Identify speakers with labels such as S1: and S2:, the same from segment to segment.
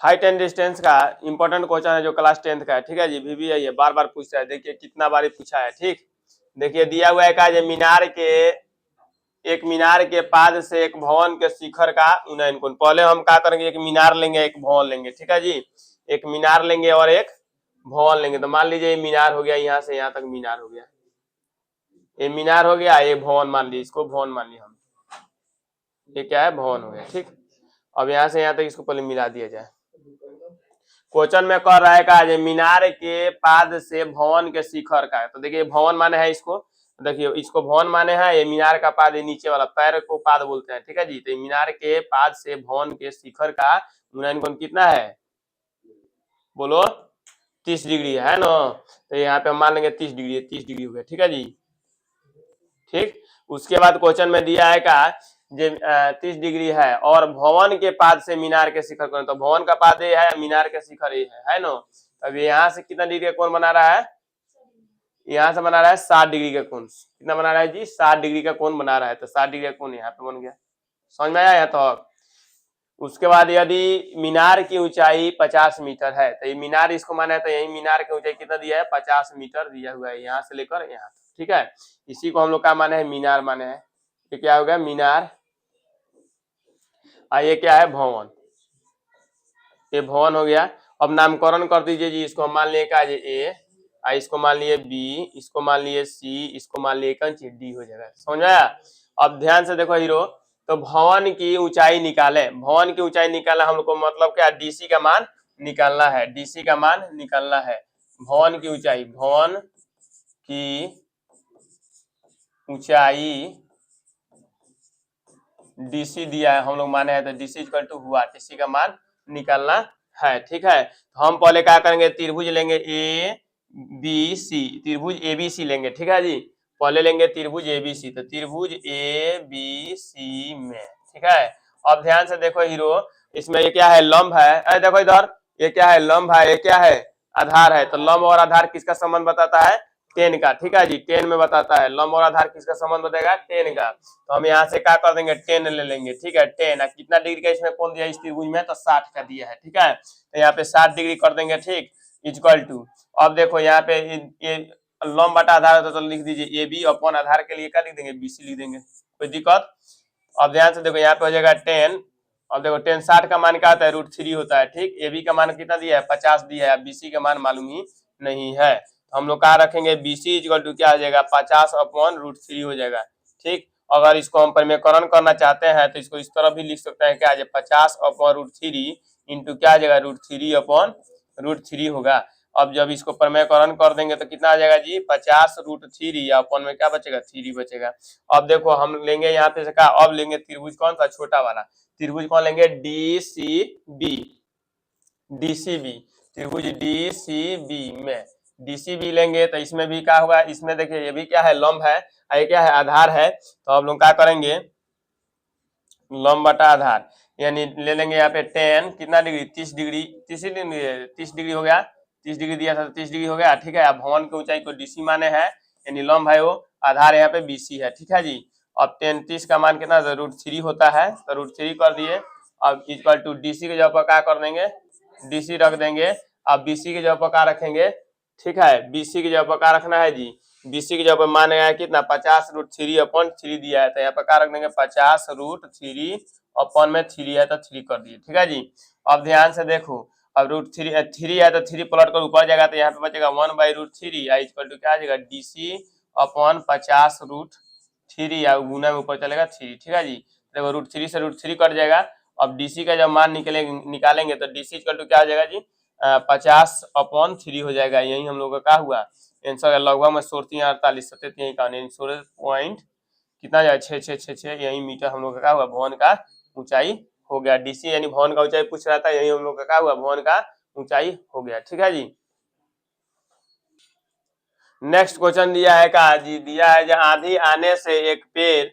S1: Height and distance का important question है जो क्लास 10th का है, ठीक है जी। VBI है, बार बार पूछता है, देखिए कितना बार पूछा है, ठीक। देखिए दिया हुआ है का एक मीनार के पाद से एक भवन के शिखर का उन्नयन कोण। पहले हम क्या करेंगे, एक मीनार लेंगे एक भवन लेंगे, ठीक है जी। एक मीनार लेंगे और एक भवन लेंगे। तो मान लीजिए ये मीनार हो गया, यहाँ से यहाँ तक मीनार हो गया, ये मीनार हो गया, ये भवन मान लीजिए, इसको भवन मान लिया हम, ये क्या है, भवन हो गया, ठीक। अब यहाँ से यहाँ तक इसको पहले मिला दिया जाए। क्वेश्चन में कह रहा है का मीनार के पाद से भवन के शिखर का है। तो देखिए भवन माने है इसको, देखिए इसको भवन माने हैं, ये मीनार का पाद, ये नीचे वाला पैर को पाद बोलते हैं, ठीक है जी। तो मीनार के पाद से भवन के शिखर का उन्नयन कोण कितना है, बोलो 30 डिग्री है ना। तो यहाँ पे हम मान लेंगे 30 डिग्री, 30 डिग्री हो गया, ठीक है जी, ठीक। उसके बाद क्वेश्चन में दिया है का 30 डिग्री है और भवन के पाद से मीनार के शिखर कोण। तो भवन का पाद ये है, मीनार के शिखर ये है ना। अब यहाँ से कितना डिग्री का कोण बना रहा है, यहाँ से बना रहा है 60 डिग्री का कोण। कितना बना रहा है जी, 60 डिग्री का कोण बना रहा है। तो 60 डिग्री का कोण यहाँ पे बन गया, समझ में आया यहाँ तक। उसके बाद यदि मीनार की ऊंचाई 50 मीटर है, तो ये मीनार इसको माना है, तो यही मीनार की ऊंचाई कितना दिया है, 50 मीटर दिया हुआ है, यहाँ से लेकर यहाँ, ठीक है। इसी को हम लोग क्या माने हैं, मीनार माने हैं। ये क्या हो गया, मीनार। ये क्या है, भवन, ये भवन हो गया। अब नामकरण कर दीजिए जी, इसको हम मान लिए का ए, इसको मान लिए बी, इसको मान लिए सी, इसको मान लिए डी हो जाएगा, समझ में आया। अब ध्यान से देखो हीरो, तो भवन की ऊंचाई निकाले, भवन की ऊंचाई निकालना हम लोग को मतलब क्या, डीसी का मान निकालना है, डीसी का मान निकालना है। भवन की ऊंचाई, भवन की ऊंचाई डीसी दिया है, हम लोग माने हैं, तो डीसी इक्वल टू हुआ, डीसी का मान निकालना है, ठीक है। तो हम पहले क्या करेंगे, त्रिभुज लेंगे ए बी सी, त्रिभुज एबीसी लेंगे, ठीक है जी। पहले लेंगे त्रिभुज एबीसी, तो त्रिभुज ए बी सी में, ठीक है। अब ध्यान से देखो हीरो, इसमें ये क्या है, लंब है, अरे देखो इधर, ये क्या है, लंब है, ये क्या है, आधार है। तो लंब और आधार किसका संबंध बताता है, 10 का, ठीक है जी, 10 में बताता है। लंब और आधार किसका संबंध बताएगा, 10 का। तो हम यहाँ से क्या कर देंगे, 10 ले लेंगे, ठीक है। 10 कितना डिग्री का इसमें कोण दिया इस त्रिभुज में, तो 60 का दिया है, ठीक है। तो यहाँ पे 60 डिग्री कर देंगे, ठीक, इक्वल टू। अब देखो यहाँ पे ये लंब बटा आधार है, तो लिख दीजिए ए बी, अपन आधार के लिए क्या लिख देंगे, बीसी लिख देंगे, कोई दिक्कत। अब ध्यान से देखो यहाँ पे हो जाएगा 10। अब देखो 10 60 का मान क्या होता है, √3 होता है, ठीक। ए बी का मान कितना दिया है, 50 दिया है, बीसी का मान मालूम ही नहीं है। हम लोग क्या रखेंगे, बीसी इक्वल टू क्या हो जाएगा, 50/√3 हो जाएगा, ठीक। अगर इसको हम परिमेयकरण करना चाहते हैं तो इसको इस तरह भी लिख सकते हैं, क्या 50/√3 इंटू क्या आ जाएगा, √3/√3 होगा। अब जब इसको परिमेयकरण कर देंगे तो कितना आ जाएगा जी, 50√3, अपन में क्या बचेगा, 3 बचेगा। अब देखो हम लेंगे यहाँ पे से क्या, अब लेंगे त्रिभुज कौन सा, छोटा वाला त्रिभुज कौन लेंगे, डीसीबी, डीसीबी, त्रिभुज डीसीबी में डीसीबी लेंगे तो इसमें भी क्या होगा, इसमें देखिए ये भी क्या है, लंब है, ये क्या है, आधार है। तो अब लोग क्या करेंगे, लंब बटा आधार, यानी ले लेंगे यहाँ पे 10 कितना डिग्री, 30 डिग्री, 30 डिग्री हो गया, 30 डिग्री दिया था तो 30 डिग्री हो गया, ठीक है। अब भवन की ऊंचाई को डीसी माने है, यानी लंब है वो, आधार यहाँ पे बीसी है, ठीक है जी। अब 30 का मान कितना, √3 होता है, तो √3 कर दिए। अब इक्वल टू डीसी के जगह पर क्या कर देंगे, डीसी रख देंगे। अब बीसी के जगह पर क्या रखेंगे, ठीक है, बीसी की जगह पर क्या रखना है जी, बीसी की जगह पर मान गया कितना, 50√3/3 दिया है, तो यहाँ पर क्या रख देंगे, 50√3 में 3 है तो 3 कर दिए, ठीक है जी। अब ध्यान से देखो, अब √3 है तो 3 पलट कर ऊपर जाएगा, तो यहाँ पे बचेगा 1/√3 इक्वल टू क्या आ जाएगा, DC/50√3 या गुना में ऊपर चलेगा 3, ठीक है जी। देखो √3 से √3 कट जाएगा। अब डीसी का जब मान निकालेंगे तो डीसी इक्वल टू क्या आ जाएगा जी, 50/3 हो जाएगा। यही हम लोग का क्या हुआ आंसर, लगभग में 16 सत्य यही का 16 पॉइंट कितना जाए, 6 यही मीटर हम लोग का क्या हुआ, भवन का ऊंचाई हो गया। डीसी यानी भवन का ऊंचाई पूछ रहा था, यही हम लोग का क्या हुआ, भवन का ऊंचाई हो गया, ठीक है जी। नेक्स्ट क्वेश्चन दिया है का जी, दिया है जब आंधी आने से एक पेड़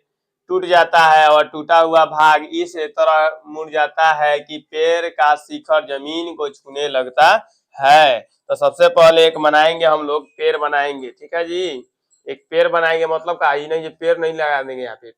S1: टूट जाता है और टूटा हुआ भाग इस तरह मुड़ जाता है कि पेड़ का शिखर जमीन को छूने लगता है। तो सबसे पहले एक बनाएंगे हम लोग, पेड़ बनाएंगे, ठीक है जी। एक पेड़ बनाएंगे मतलब का ही नहीं, ये पेड़ नहीं लगा देंगे यहाँ पे,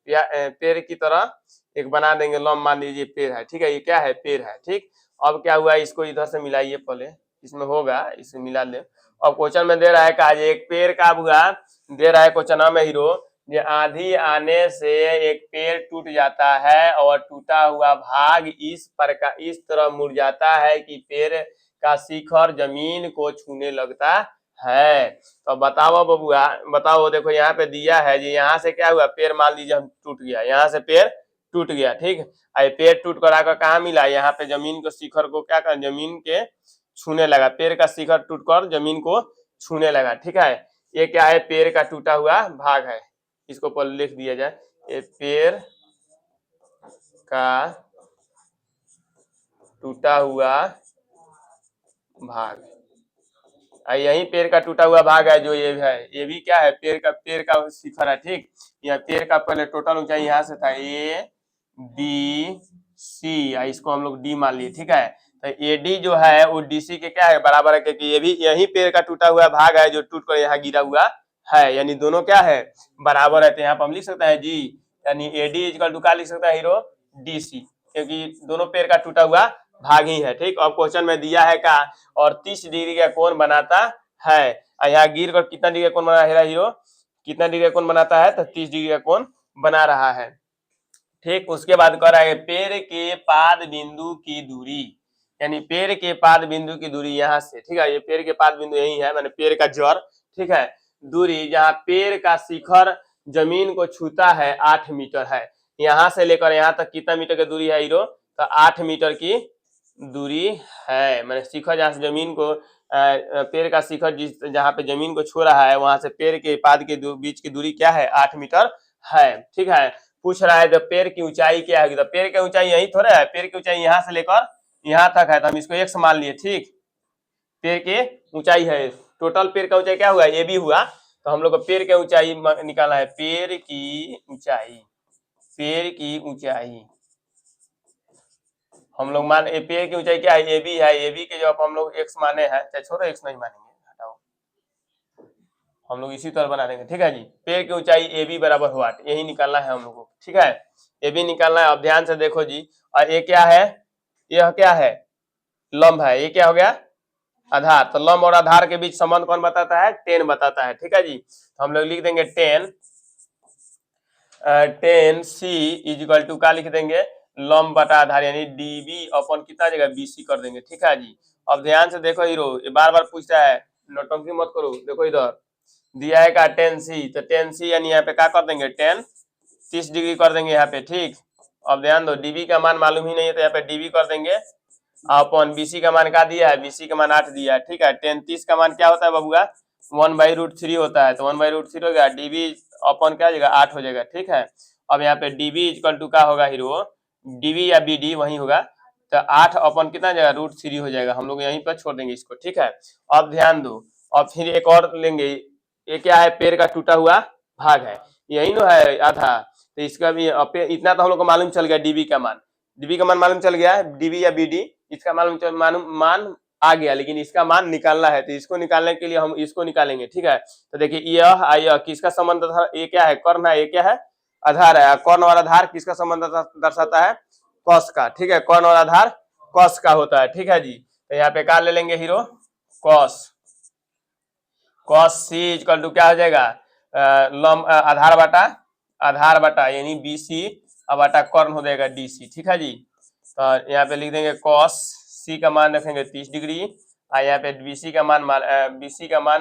S1: पेड़ की तरह एक बना देंगे, लंब मान लीजिए पेड़ है, ठीक है, ये क्या है, पेड़ है, ठीक। अब क्या हुआ, इसको इधर से मिलाइए, पहले इसमें होगा, इसे मिला ले। अब क्वेश्चन में दे रहा है का एक पेड़ का हुआ, दे रहा है क्वेश्चन में हीरो, ये आंधी आने से एक पेड़ टूट जाता है और टूटा हुआ भाग इस प्रकार इस तरह मुड़ जाता है कि पेड़ का शिखर जमीन को छूने लगता है। तो बताओ बबुआ, बताओ, देखो यहाँ पे दिया है जी, यहाँ से क्या हुआ, पेड़ मान लीजिए हम टूट गया, यहाँ से पेड़ टूट गया, ठीक है, पेड़ टूट कर आकर कहाँ मिला, यहाँ पे जमीन को शिखर को क्या कर, जमीन के छूने लगा, पेड़ का शिखर टूटकर जमीन को छूने लगा, ठीक है। ये क्या है, पेड़ का टूटा हुआ भाग है, इसको पहले लिख दिया जाए, ये पेड़ का टूटा हुआ भाग, यही पेड़ का टूटा हुआ भाग है जो ये है, ये भी क्या है, पेड़ का शिखर है, ठीक। यह पेड़ का पहले टोटल ऊंचाई यहाँ से था ए बी सी, इसको हम लोग डी मान लिए, ठीक है। तो ए डी जो है वो डी सी के क्या है, बराबर है, क्योंकि ये भी यही पेड़ का टूटा हुआ भाग है जो टूट कर यहाँ गिरा हुआ है, यानी दोनों क्या है, बराबर है। तो यहाँ पर हम लिख सकते हैं जी, यानी ए डी इक्वल टू क्या लिख सकते हैं हीरो, डी सी, क्योंकि दोनों पेड़ का टूटा हुआ भाग ही है, ठीक। और क्वेश्चन में दिया है का, और 30 डिग्री का कोण बनाता है, यहाँ गिर कर कितना डिग्री का कोण बना है हीरो, कितना डिग्री का कोण बनाता है, तो 30 डिग्री का कोण बना रहा है, ठीक। उसके बाद कह रहा है पेड़ के पाद बिंदु की दूरी, यानी पेड़ के पाद बिंदु की दूरी यहाँ से, ठीक है, ये पेड़ के पाद बिंदु यही है, मैंने पेड़ का जड़, ठीक है, दूरी जहाँ पेड़ का शिखर जमीन को छूता है 8 मीटर है, यहाँ से लेकर यहाँ तक कितना मीटर की दूरी है हीरो, तो 8 मीटर की दूरी है, मैंने शिखर जहाँ से जमीन को पेड़ का शिखर जिस जहाँ पे जमीन को छू रहा है वहां से पेड़ के पाद के बीच की दूरी क्या है, 8 मीटर है, ठीक है। पूछ रहा है तो पेड़ की ऊंचाई क्या है, तो पेड़ की ऊंचाई यही थोड़ा है, पेड़ की ऊंचाई यहाँ से लेकर यहाँ तक है, तो हम इसको x मान लिए, ठीक। पेड़ की ऊंचाई है, टोटल पेड़ का ऊंचाई क्या हुआ, ये भी हुआ, तो हम लोग को पेड़ की ऊंचाई निकालना है, पेड़ की ऊंचाई, पेड़ की ऊंचाई हम लोग मान, पेड़ की ऊंचाई क्या है, ए बी है, ए बी के जब हम लोग x माने हैं, चाहे छोड़ो x नहीं मानेंगे, हटाओ, हम लोग इसी तरह बना देंगे, ठीक है जी। पेड़ की ऊंचाई ए बी बराबर हुआ, यही निकालना है हम लोग को, ठीक है, ए बी निकालना है। अब ध्यान से देखो जी, और ये क्या है, यह क्या है, लंब है, ये क्या हो गया, आधार। तो लंब और आधार के बीच संबंध कौन बताता है, टेन बताता है, ठीक है जी। तो हम लोग लिख देंगे ten C is equal to क्या लिख देंगे, लंब बटा आधार, यानी डीबी अपन कितना जगह बीसी कर देंगे, ठीक है जी। अब ध्यान से देखो हीरो, ये बार बार पूछता है, नौटंकी मत करो, देखो इधर दिया है का टेन सी, तो टेन सी यानी यहाँ पे क्या कर देंगे, 30 डिग्री कर देंगे यहाँ पे, ठीक। अब ध्यान दो, डीबी का मान मालूम ही नहीं है, तो यहाँ पे डीबी कर देंगे, अपन बीसी का मान क्या दिया है, बीसी का मान 8 दिया है, ठीक है। 30 का मान क्या होता है बबुआ, 1/√3 होता है, तो 1/√3 हो गया, डीबी अपन क्या हो जाएगा, 8 हो जाएगा, ठीक है। अब यहाँ पे डीबी इक्वल टू क्या होगा हीरो, डीबी या बीडी वही होगा, तो 8 अपन कितना जाएगा, √3 हो जाएगा, हम लोग यहीं पर छोड़ देंगे इसको, ठीक है। अब ध्यान दो, अब फिर एक और लेंगे, ये क्या है, पेड़ का टूटा हुआ भाग है, यही ना है आधा, तो इसका भी इतना तो हम लोग को मालूम चल गया, डीबी का मान, डीबी का मान मालूम चल गया, डीबी या बीडी इसका मान आ गया, लेकिन इसका मान निकालना है, तो इसको निकालने के लिए हम इसको निकालेंगे, ठीक है। तो देखिए यह किसका संबंध, ये क्या है, कर्ण है, ये क्या है, आधार है, कर्ण और आधार किसका संबंध दर्शाता है, कॉस का, ठीक है, कर्ण और आधार कॉस का होता है, ठीक है जी। तो यहाँ पे क्या ले लेंगे hero, cos, cos C equal to क्या हो जाएगा, आधार बटा यानी बीसी बटा कर्ण हो जाएगा डीसी, ठीक है जी। तो यहाँ पे लिख देंगे कॉस सी का मान रखेंगे 30 डिग्री, और यहाँ पे बीसी का मान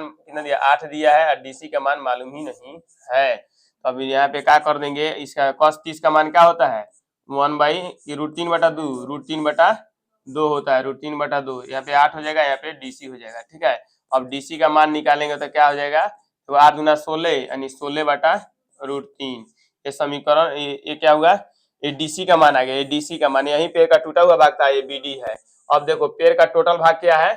S1: कितना दिया, 8 दिया है, और डीसी का मान मालूम ही नहीं है। तो अभी यहाँ पे क्या कर देंगे, इसका कॉस 30 का मान क्या होता है, 1/√3/2, √3/2 होता है, √3/2, यहाँ पे 8 हो जाएगा, यहाँ पे डीसी हो जाएगा, ठीक है। अब डीसी का मान निकालेंगे तो क्या हो जाएगा, तो 8 दूना 16 यानी 16/√3, ये समीकरण, ये क्या हुआ, ये डीसी का मान आ गया, ये डीसी का मान, यही पेड़ का टूटा हुआ भाग था, ये बीडी है। अब देखो पेड़ का टोटल भाग क्या है,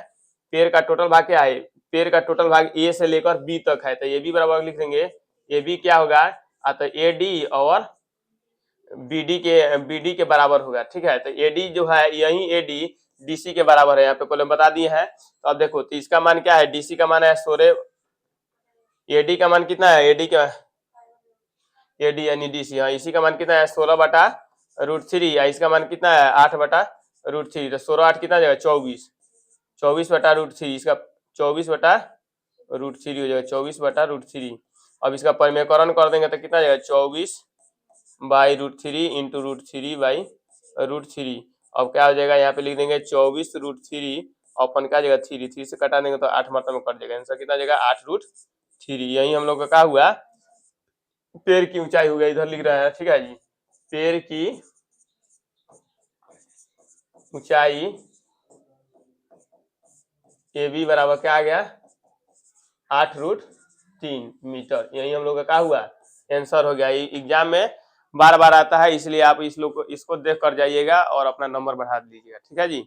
S1: पेड़ का टोटल भाग क्या है, पेड़ का टोटल भाग ए से लेकर बी तक है, तो ये भी बराबर लिख देंगे, ये भी क्या होगा, तो ए डी और बीडी के बराबर होगा, ठीक है। तो एडी जो है, यही एडी डीसी के बराबर है, यहाँ पे पहले बता दिए हैं। तो अब देखो, तो इसका मान क्या है, डीसी का मान है 16, एडी का मान कितना है, एडी यानी डीसी, हाँ, इसी का मान कितना है, 16/√3, इसका मान कितना है, 8/2, √3, तो 16 8 कितना जाएगा 24, 24/√3, इसका 24/√3 हो जाएगा, 24/√3। अब इसका परिमेयकरण कर देंगे तो कितना जाएगा 24/√3 इंटू √3/√3। अब क्या हो जाएगा, यहाँ पे लिख देंगे 24√3 अपन क्या जाएगा 3 से कटा देंगे तो 8 मात्रा में कट जाएगा, आंसर कितना जाएगा 8√3। यही हम लोग का क्या हुआ, पेड़ की ऊंचाई हो गया, इधर लिख रहा है, ठीक है जी। पेड़ की ऊंचाई AB बराबर क्या आ गया 8√3 मीटर। यही हम लोग का क्या हुआ, आंसर हो गया। एग्जाम में बार बार आता है, इसलिए आप इसको देख कर जाइएगा और अपना नंबर बढ़ा दीजिएगा, ठीक है जी।